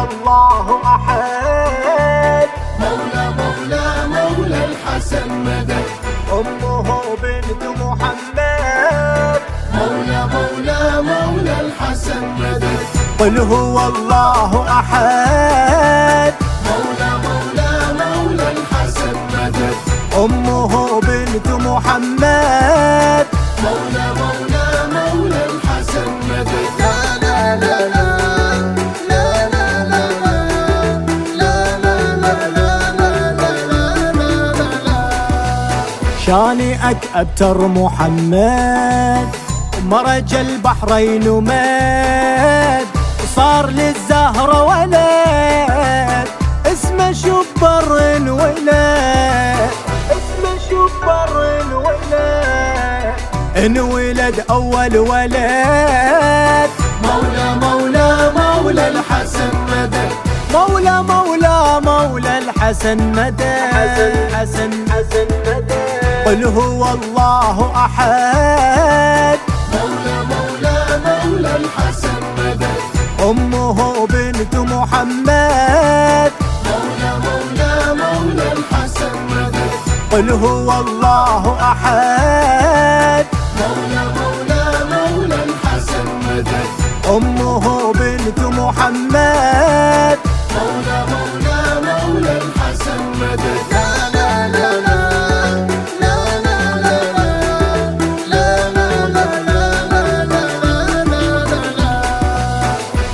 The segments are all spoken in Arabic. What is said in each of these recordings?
الله أحد. مولى الحسن مدد. أمه بنت محمد. مولى الحسن مدد. قل هو الله أحد. مولى الحسن مدد. أمه بنت محمد. مولى الحسن مدد. لا لا لا شانئك أبتر محمد، مرج البحرين وماد، صار للزهرة ولد اسمه شبر ولد، اسمه شبر ولد، انولد أول ولد. مولى الحسن مدد. مولى الحسن مدد. حسن مدد. قل هو الله أحد. مولى الحسن مدد. أمه بنت محمد. مولى الحسن مدد. قل هو الله أحد. مولى الحسن مدد. أمه بنت محمد. مولى الحسن مدد.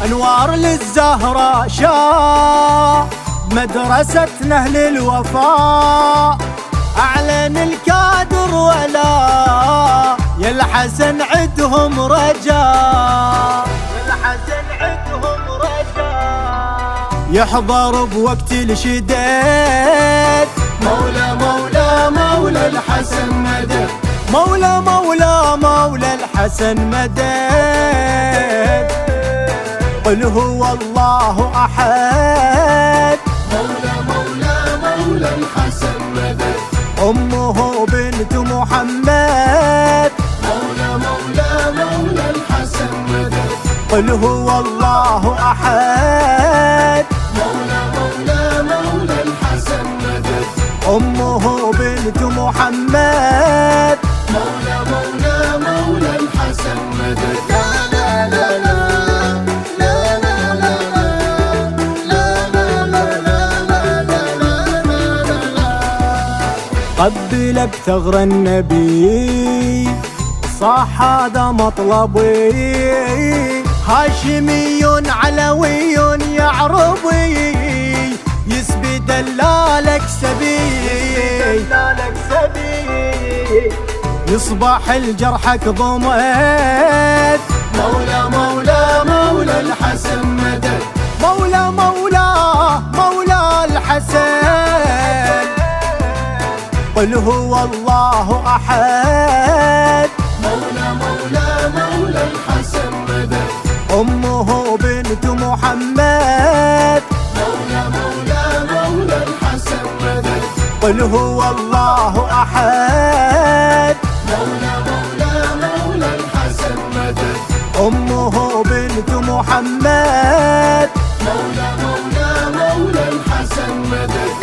أنوار للزهرة شاء مدرسة أهل الوفاء، أعلن الكادر ولا يا الحسن عدهم رجاء، يا الحسن عدهم رجاء، يحضر بوقت الشداد. مولى الحسن مدد. مولى الحسن مدد. قل هو الله أحد. مولى الحسن مدد. أمه بنت محمد. مولى الحسن مدد. قل هو الله أحد. مولى الحسن مدد. أمه بنت محمد. مولى الحسن مدد. قبلك ثغر النبي، صح هذا مطلبي، هاشمي علوي يا عربي، يسبي دلالك سبي، يصبح الجرحك ضمد. مولى الحسن مدد. مولى الحسن. قل هو الله أحد. مولى الحسن مدد. أمه بنت محمد. مولى الحسن مدد. قل هو الله أحد. مولى الحسن مدد. أمه بنت محمد. مولى الحسن مدد.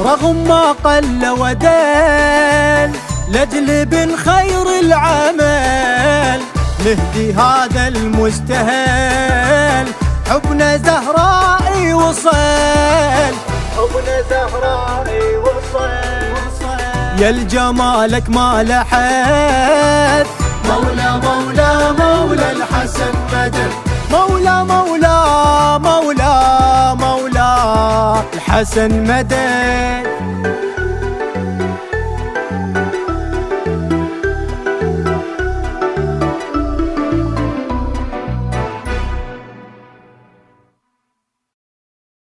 رغم ما قل ودل لأجل بن خير العمل، نهدي هذا المستهل، حبنا زهراء وصل، حبنا زهراء وصل، يا الجمالك ما لحد. مولى الحسن مدد. مولى الحسن مدد.